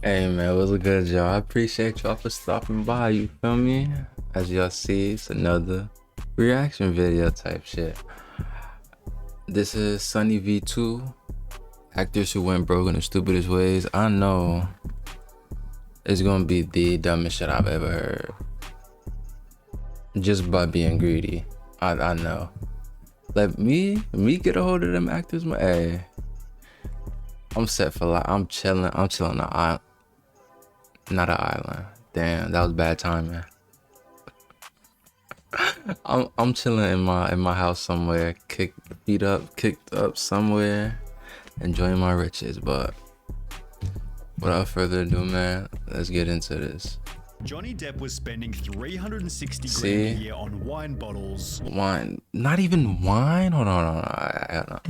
Hey man, what's a good y'all? I appreciate y'all for stopping by, you feel me? As y'all see, it's another reaction video type shit. This is SunnyV2, actors who went broke in the stupidest ways. I know it's gonna be the dumbest shit I've ever heard. Just by being greedy. I know. Let me get a hold of them actors, man. Hey, I'm set for life. I'm chilling on the island. Not an island. Damn, that was bad timing. I'm chilling in my house somewhere, kicked up somewhere, enjoying my riches. But without further ado, man, let's get into this. Johnny Depp was spending $360 grand a year on wine bottles. Wine? Not even wine? Hold on. I don't know.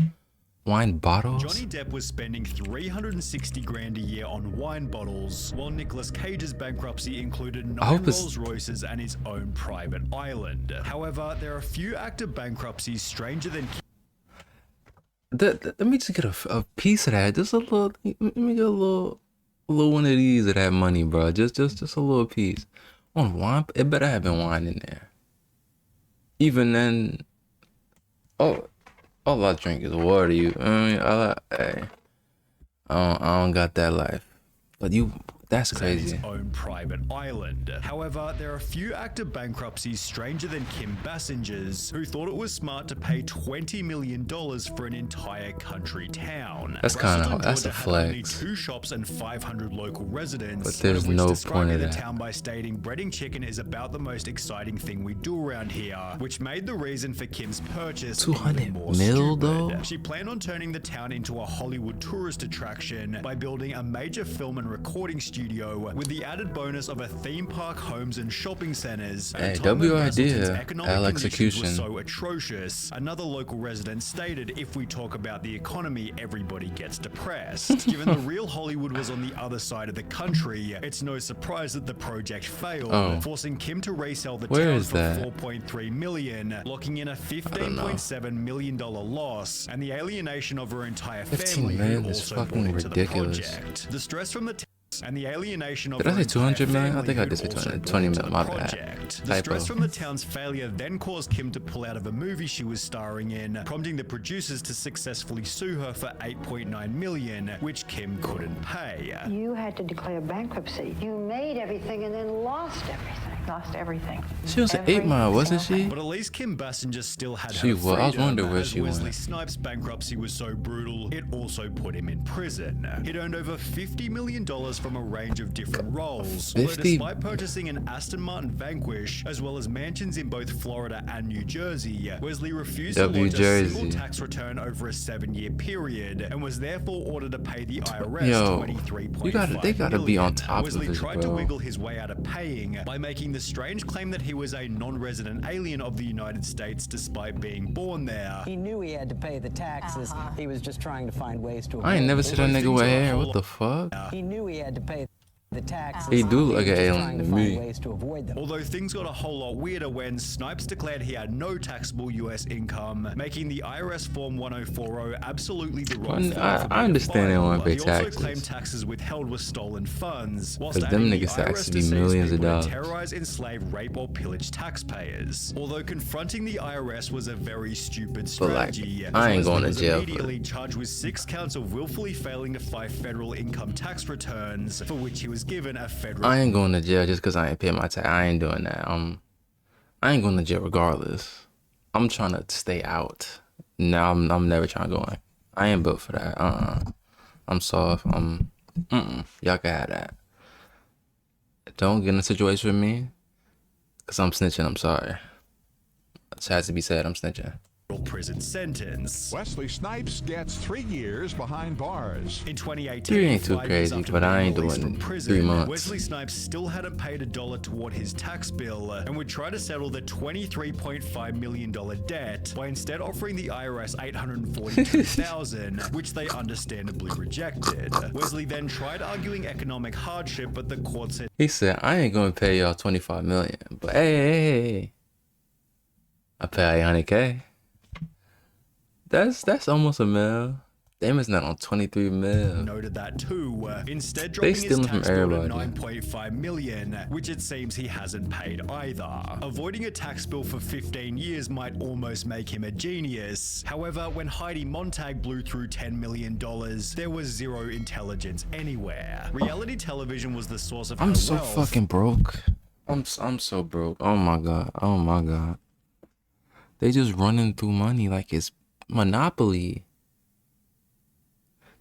Wine bottles? Johnny Depp was spending $360 grand a year on wine bottles, while Nicolas Cage's bankruptcy included 9 Rolls Royces and his own private island. However, there are few actor bankruptcies stranger than... Let me just get a piece of that. Just a little. Let me get a little one of these of that money, bro. Just a little piece. On wine, it better have been wine in there. Even then, all I drink is water. I don't got that life. But that's crazy. His own private island. However, there are few actor bankruptcies stranger than Kim Basinger's, who thought it was smart to pay $20 million for an entire country town. That's a flex. Only 2 shops and 500 local residents. But there's no point in that. The town by stating breading chicken is about the most exciting thing we do around here, which made the reason for Kim's purchase 200 mil though. She planned on turning the town into a Hollywood tourist attraction by building a major film and recording studio with the added bonus of a theme park, homes and shopping centers. Hey, W idea, Al execution. So atrocious. Another local resident stated, "If we talk about the economy, everybody gets depressed." Given the real Hollywood was on the other side of the country, it's no surprise that the project failed, forcing Kim to resell the town for $4.3 million, locking in a $15.7 million loss and the alienation of her entire family, who also bought into the project. The stress from the and the alienation of... Did I say 200 million? I think I did say 220 million, my bad. The stress from the town's failure then caused Kim to pull out of a movie she was starring in, prompting the producers to successfully sue her for $8.9 million, which Kim couldn't pay. You had to declare bankruptcy. You made everything and then lost everything. She was an 8 Mile, wasn't she? But at least Kim Basinger still had her freedom. I was wondering where she went. Wesley Snipes' bankruptcy was so brutal, it also put him in prison. He'd earned over $50 million from a range of different roles. 50? Although despite purchasing an Aston Martin Vanquish, as well as mansions in both Florida and New Jersey, Wesley refused to launch a single tax return over a 7-year period, and was therefore ordered to pay the IRS $23.5 million. They gotta be on top Wesley of this, tried to wiggle his way out of paying by making the strange claim that he was a non-resident alien of the United States despite being born there. He knew he had to pay the taxes. He was just trying to find ways to avoid I ain't never seen that nigga with hair. What the fuck? He knew he had to pay the taxes. He do look like an alien to me. Although things got a whole lot weirder when Snipes declared he had no taxable US income, making the IRS Form 1040 absolutely the wrong form. I understand they want to pay taxes. He also claimed taxes withheld with stolen funds, whilst them niggas actually millions of dollars. Terrorize, enslave, rape, or pillage taxpayers. Although confronting the IRS was a very stupid strategy, I ain't going to jail. Immediately charged with 6 counts of willfully failing to file federal income tax returns, for which he was given a federal... I ain't going to jail just because I ain't pay my tax. I ain't doing that. I ain't going to jail regardless. I'm trying to stay out. No, I'm never trying to go in. I ain't built for that. I'm soft. Y'all can have that. Don't get in a situation with me, because I'm snitching. I'm sorry. It has to be said. I'm snitching. Prison sentence. Wesley Snipes gets 3 years behind bars. In 2018, 3 ain't too crazy, but I ain't doing prison, 3 months. Wesley Snipes still hadn't paid $1 toward his tax bill and would try to settle the $23.5 million debt by instead offering the IRS $842,000, which they understandably rejected. Wesley then tried arguing economic hardship, but the court said, he said, I ain't gonna pay y'all $25 million, but hey, I pay $100K. That's almost $1 million. Damn, it's not on 23 mil. noted that too, instead They dropping his stealing from tax bill to everybody. 9.5 million, which it seems he hasn't paid either. Avoiding a tax bill for 15 years might almost make him a genius. However, when Heidi Montag blew through $10 million, there was zero intelligence anywhere. Reality television was the source of her I'm so wealth. fucking broke. I'm so broke. Oh my god. Oh my god. They just running through money like it's Monopoly.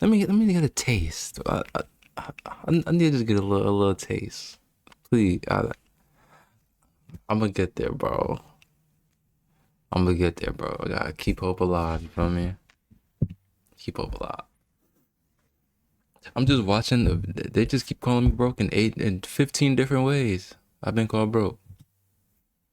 Let me get a taste. I need to just get a little taste. Please. I'm gonna get there, bro. I gotta keep hope alive. You feel me? Keep hope alive. I'm just watching. They just keep calling me broke in 15 different ways. I've been called broke.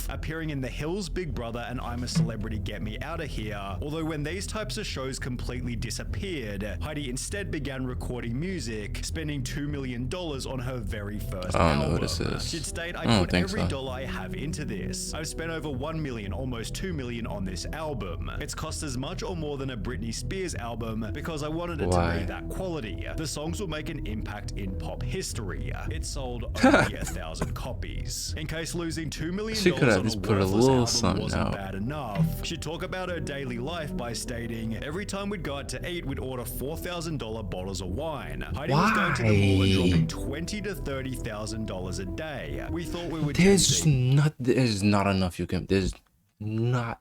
Appearing in The Hills, Big Brother, and I'm a Celebrity, Get Me Outta Here. Although when these types of shows completely disappeared, Heidi instead began recording music, spending $2 million on her very first I don't know album. what this is. She'd state, I I don't put think every so. dollar I have into this. I've spent over 1 million, almost 2 million on this album. It's cost as much or more than a Britney Spears album because I wanted it Why? to be that quality. The songs will make an impact in pop history. It sold only 1,000 copies. In case losing $2 million She could have on just a put a worthless little album something wasn't out. bad enough. She'd talk about her daily life by stating, every time we'd go out to eat, we'd order $4,000 bottles of wine. Heidi was going to the mall and dropping $20,000 to $30,000 a day. We thought we were There's Gen Z. there's not enough you can. There's not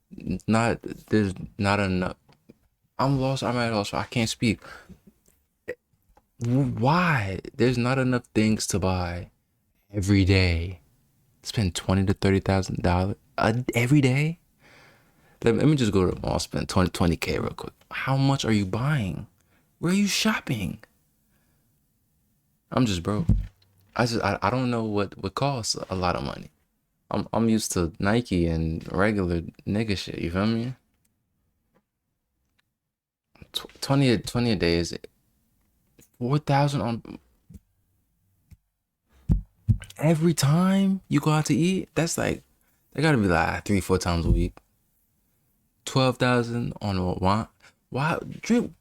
enough. I'm lost. I'm at a loss. I can't speak. Why? There's not enough things to buy every day. Spend $20,000 to $30,000 every day. Let me just go to the mall. Spend 20K real quick. How much are you buying? Where are you shopping? I'm just broke. I don't know what costs a lot of money. I'm used to Nike and regular nigga shit. You feel me? 20 a day is 4,000 on every time you go out to eat. That's like, they gotta be like 3-4 times a week. 12,000 on a wine. Why drink?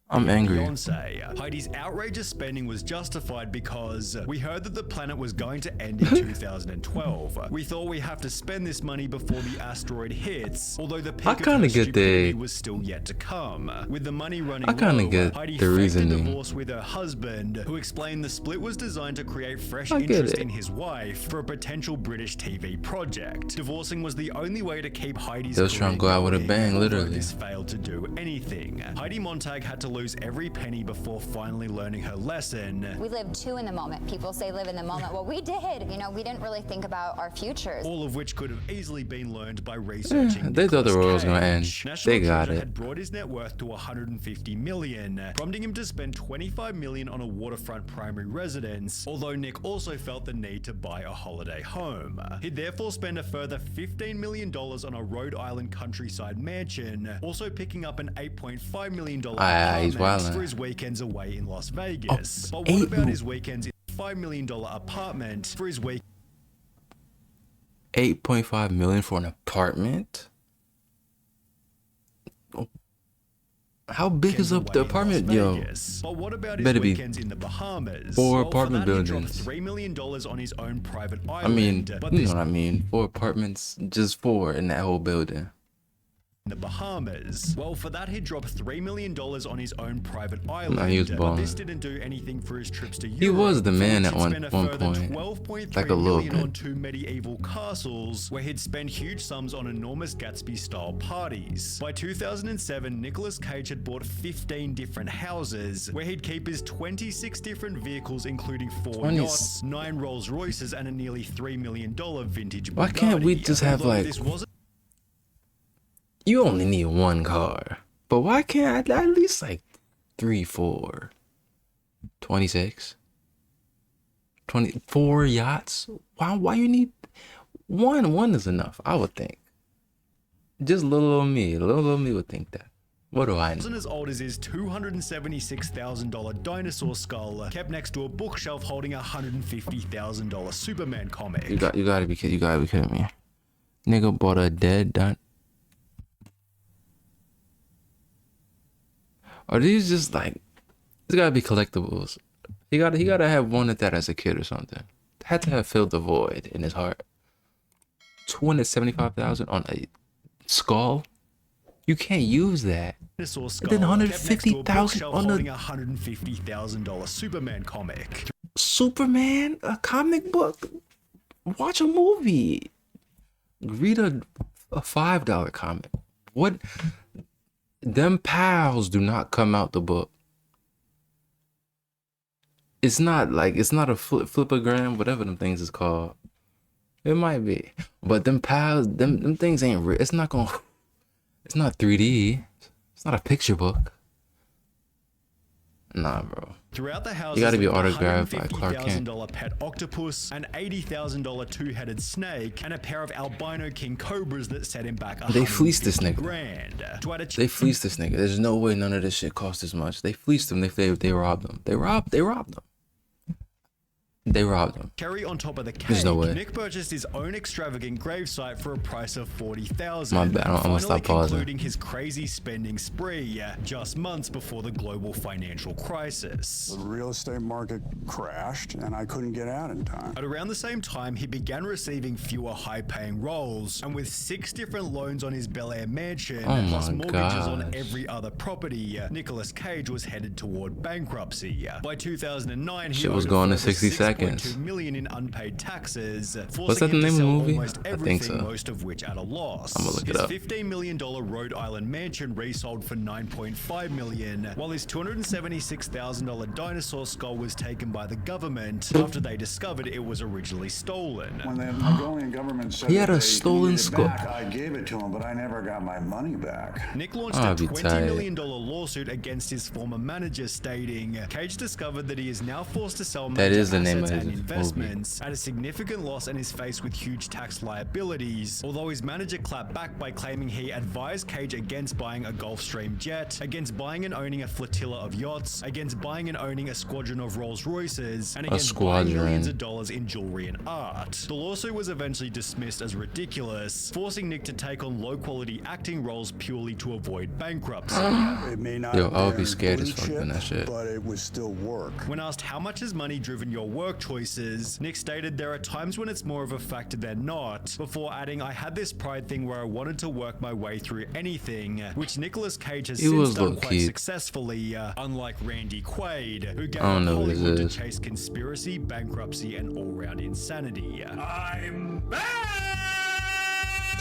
I'm angry. Beyonce. Heidi's outrageous spending was justified because we heard that the planet was going to end in 2012. We thought we have to spend this money before the asteroid hits, although the peak I of kinda her get stupidity the- was still yet to come. With the money running I kinda low, get Heidi the faked a reasoning. divorce with her husband, who explained the split was designed to create fresh I get interest it. in his wife for a potential British TV project. Divorcing was the only way to keep Heidi's They was trying to go career out with a going, bang, although literally. This failed to do anything. Heidi Montag had to lose every penny before finally learning her lesson. We live too in the moment. People say live in the moment. Well, we did. You know, we didn't really think about our futures. All of which could have easily been learned by researching. They thought the Nicolas world was gonna end. Cage. National They got Treasure it. had brought his net worth to 150 million, prompting him to spend 25 million on a waterfront primary residence, although Nick also felt the need to buy a holiday home. He'd therefore spend a further $15 million on a Rhode Island countryside mansion, also picking up an $8.5 million He's apartment wildin'. for his weekends away in Las Vegas. Oh, But what about his weekends in a $5 million apartment for his week? 8.5 million for an apartment? How big is up the apartment, yo? But what about his Better be weekends in the Bahamas? 4 Well, for apartment that, he dropped buildings. $3 million on his own private I island. mean, but you this know what I mean. 4 apartments, just 4 in that whole building. in the Bahamas. Well, for that, he dropped $3 million on his own private island. he was but balling. this didn't do anything for his trips to Europe. He was the for man which at he'd spend a one further point. $12.3 Like a little million on bit. 2 medieval castles, where he'd spend huge sums on enormous Gatsby-style parties. By 2007, Nicolas Cage had bought 15 different houses, where he'd keep his 26 different vehicles, including 4 20 yachts, 9 Rolls Royces, and a nearly $3 million vintage Bugatti. Why can't we just have, Although like- this wasn't You only need 1 car. But why can't I at least like 3, 4? 26? 24 yachts? Why you need 1? 1 is enough, I would think. Just little old me would think that. What do I know? wasn't as old as his $276,000 dinosaur skull, kept next to a bookshelf holding a $150,000 Superman comic. You gotta be kidding me. Nigga bought a dead Are these just like, it's gotta be collectibles. He gotta have wanted that as a kid or something. Had to have filled the void in his heart. 275,000 on a skull? You can't use that. And then 150,000 on a $150,000 Superman comic. Superman? A comic book? Watch a movie. Read a $5 comic. What? Them pals do not come out the book. It's not a flipagram, whatever them things is called. It might be, but them pals, them things ain't real. It's not 3D. It's not a picture book. Nah, bro. Throughout the house, you gotta be autographed by Clark Kent. $150,000 pet octopus, an $80,000 two-headed snake, and a pair of albino king cobras that set him back. They fleeced this nigga. They fleeced this nigga. There's no way none of this shit cost as much. They fleeced him. They robbed him. They robbed him. They robbed him. Cherry on top of the cake, There's no way. Nick purchased his own extravagant gravesite for a price of $40,000. My bad, I'm gonna stop pausing. Concluding his crazy spending spree just months before the global financial crisis. The real estate market crashed, and I couldn't get out in time. At around the same time, he began receiving fewer high-paying roles, and with 6 different loans on his Bel Air mansion, plus mortgages on every other property, Nicolas Cage was headed toward bankruptcy. By 2009, he was going to 60 seconds. $2 million in unpaid taxes, What's that the name of the movie? I think so. Most of which at a loss. I'm gonna look it up. His $15 million Rhode Island mansion resold for $9.5 million, while his $276,000 dinosaur skull was taken by the government after they discovered it was originally stolen. When the Mongolian government said he had a stolen skull, I gave it to him, but I never got my money back. Nick launched a $20 million lawsuit against his former manager, stating Cage discovered that he is now forced to sell major assets and investments at a significant loss and is faced with huge tax liabilities. Although his manager clapped back by claiming he advised Cage against buying a Gulfstream jet, against buying and owning a flotilla of yachts, against buying and owning a squadron of Rolls Royces, and against buying millions of dollars in jewelry and art. The lawsuit was eventually dismissed as ridiculous, forcing Nick to take on low-quality acting roles purely to avoid bankruptcy. It may not I would be scared as fuck doing that shit. But it would still work. When asked how much has money driven your work choices, Nick stated there are times when it's more of a factor than not, before adding, I had this pride thing where I wanted to work my way through anything, which Nicolas Cage has since done quite successfully, unlike Randy Quaid, who gave up Hollywood to chase conspiracy, bankruptcy, and all-round insanity. I'm back!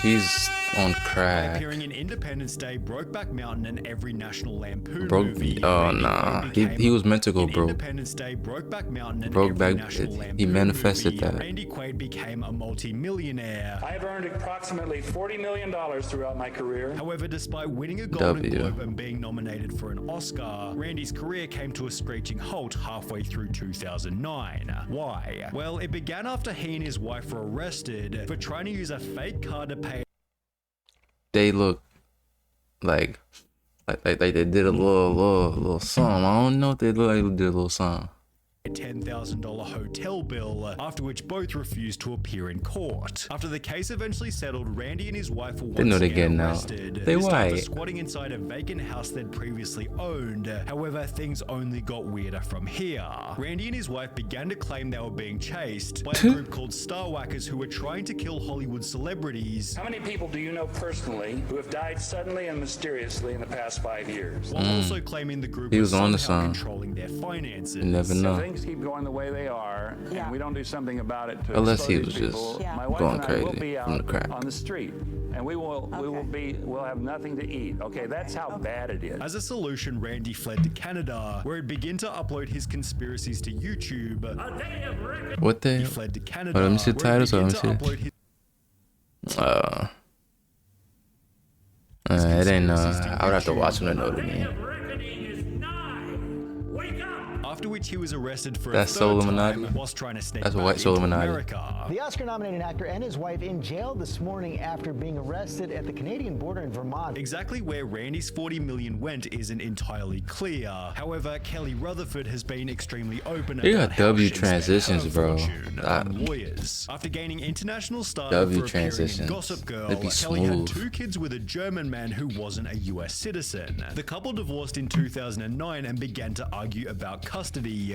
He's on crack. Appearing in Independence Day, Brokeback Mountain, and every National Lampoon movie. Oh nah, he was meant to go broke. Independence Day, Brokeback Mountain, and Brokeback, every National Lampoon he manifested movie, that. Randy Quaid became a multi-millionaire. I have earned approximately $40 million throughout my career. However, despite winning a Golden Globe and being nominated for an Oscar, Randy's career came to a screeching halt halfway through 2009. Why? Well, it began after he and his wife were arrested for trying to use a fake card to pay. They look like they did a little song. I don't know if they look like they did a little song. A $10,000 hotel bill, after which both refused to appear in court. After the case eventually settled, Randy and his wife were once again arrested. They white. Squatting inside a vacant house they'd previously owned. However, things only got weirder from here. Randy and his wife began to claim they were being chased by a group called Starwhackers who were trying to kill Hollywood celebrities. How many people do you know personally who have died suddenly and mysteriously in the past 5 years? While also claiming the group was somehow controlling their finances. You never know. Things keep going the way they are, and we don't do something about it to unless he was people, just my wife going and I crazy will be from the crack. on the street, and we'll have nothing to eat. Okay, that's how bad it is. As a solution, Randy fled to Canada, where he'd begin to upload his conspiracies to YouTube. What the? He fled to Canada. Let me see the titles. Let me see. It ain't. I would have to watch him to know the name. after which he was arrested for That's a Soul third Illuminati? time whilst trying to sneak That's back white Soul into Illuminati. America. The Oscar-nominated actor and his wife in jail this morning after being arrested at the Canadian border in Vermont. Exactly where Randy's 40 million went isn't entirely clear. However, Kelly Rutherford has been extremely open You about got how W she spent transitions, her bro. fortune on lawyers. After gaining international stardom W for appearing in transitions. Gossip Girl, It'd be Kelly had smooth. 2 kids with a German man who wasn't a US citizen. The couple divorced in 2009 and began to argue about custody,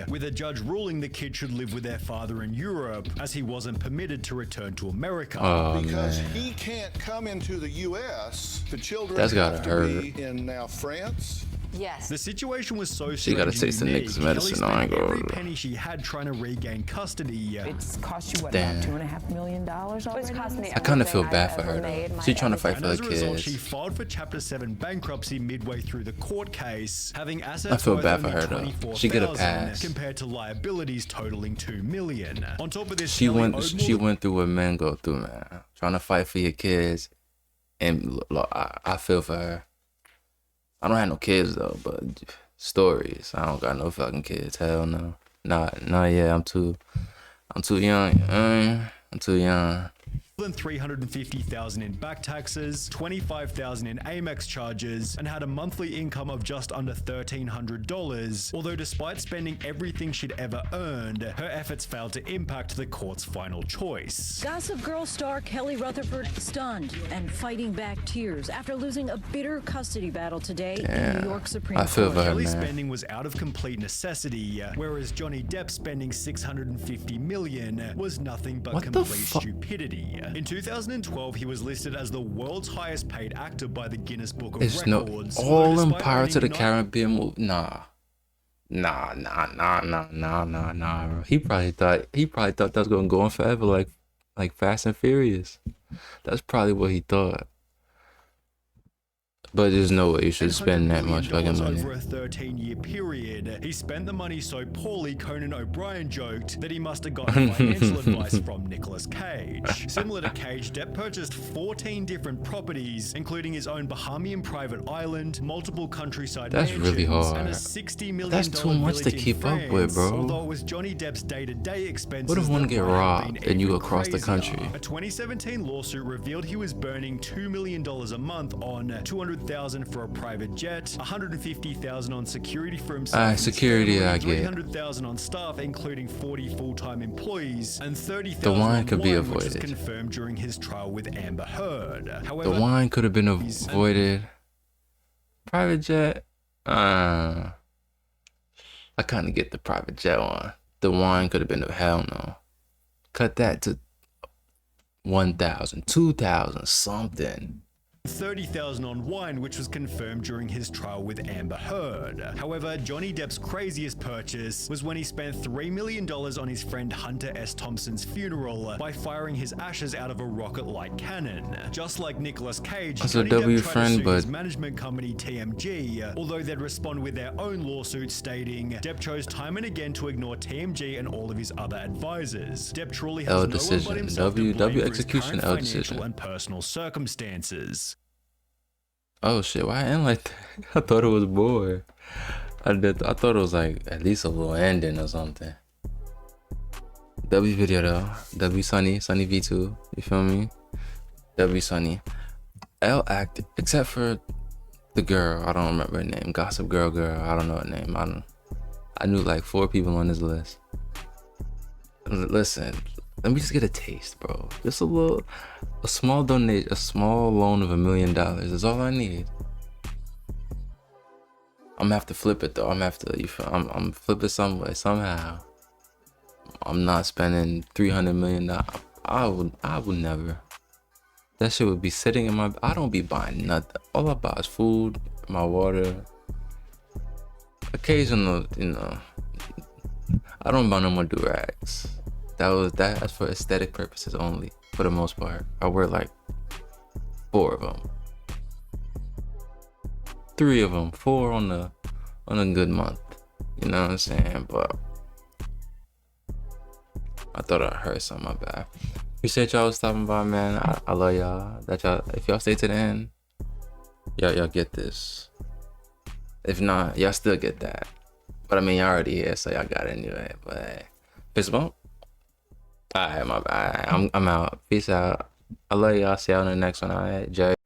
with a judge ruling the kids should live with their father in Europe as he wasn't permitted to return to America. Oh, Because man. he can't come into the U.S., the children That's gotta have to hurt. be in now France. Yes. The situation was so She gotta strange taste the and unique, nigga's medicine, I ain't Kelly spent gonna- every penny she had trying to regain custody. It's cost you what, Damn. about $2.5 million already? It's cost me I kind of feel everything bad I've for her ever though. made, my She trying to fight And for as her a result, she kids. filed for Chapter 7 bankruptcy midway through the court case, having assets I feel worth bad for only her, though. $24,000 She get a pass. compared to liabilities totaling $2 million. On top of this, She Kelly went. owed She more went through what men go through, man. Trying to fight for your kids, and look, I feel for her. I don't have no kids though, but stories. I don't got no fucking kids. Hell no. Not yet. I'm too young. I'm too young. than $350,000 in back taxes, $25,000 in Amex charges, and had a monthly income of just under $1,300. Although despite spending everything she'd ever earned, her efforts failed to impact the court's final choice. Gossip Girl star Kelly Rutherford stunned and fighting back tears after losing a bitter custody battle today in New York Supreme Court. Kelly's spending was out of complete necessity, whereas Johnny Depp spending $650 million was nothing but complete stupidity. In 2012, he was listed as the world's highest paid actor by the Guinness Book of Records. All in Pirates of the Caribbean movie. Nah. Bro. He probably thought that was gonna go on forever, like Fast and Furious. That's probably what he thought. But there's no way you should spend that much fucking money. Over a 13-year period. He spent the money so poorly, Conan O'Brien joked that he must have gotten financial advice from Nicolas Cage. Similar to Cage, Depp purchased 14 different properties, including his own Bahamian private island, multiple countryside mansions, really hard. and a $60 million That's too much to village in keep up France, with, bro. Although it was Johnny Depp's day-to-day expenses. What if one that get might have robbed been and you even go across the crazier. country? A 2017 lawsuit revealed he was burning $2 million a month on $200,000 for a private jet, $150,000 on security for himself and his security, family, I get. $300,000 on staff, including 40 full-time employees, and $30,000 The wine on could be which was avoided. confirmed during his trial with Amber Heard. The However, wine could have been avoided. Private jet. I kind of get the private jet one. The wine could have been hell no. Cut that to 1,000, 2,000, something. $30,000 on wine, which was confirmed during his trial with Amber Heard. However, Johnny Depp's craziest purchase was when he spent $3 million on his friend Hunter S. Thompson's funeral by firing his ashes out of a rocket-like cannon. Just like Nicolas Cage, That's a Johnny W Depp tried friend, to sue his but- management company TMG, although they'd respond with their own lawsuit stating Depp chose time and again to ignore TMG and all of his other advisors. Depp truly has L no decision. one but himself to W blame for his execution, current L financial decision. and personal circumstances. Oh shit, why I end like that? I thought it was bored. I thought it was like at least a little ending or something. W video though. W SunnyV2. You feel me? W Sunny. L act except for the girl. I don't remember her name. Gossip girl. I don't know her name. I knew like 4 people on this list. Listen, let me just get a taste, bro. Just a small donation, a small loan of $1 million is all I need. I'm gonna have to flip it though. I'm flip it some way, somehow. I'm not spending $300 million. I would never. That shit would be sitting in my. I don't be buying nothing. All I buy is food, my water. Occasional, I don't buy no more do-rags. That's for aesthetic purposes only, for the most part. I wear like 4 of them. 3 of them, 4 on a good month. You know what I'm saying? But I thought I heard something, my bad. Appreciate y'all stopping by, man. I love y'all. If y'all stay to the end, y'all get this. If not, y'all still get that. But I mean, y'all already here, so y'all got it anyway. But fist bump. Alright, my bad. I'm out. Peace out. I love y'all. See y'all in the next one. Alright, Jay.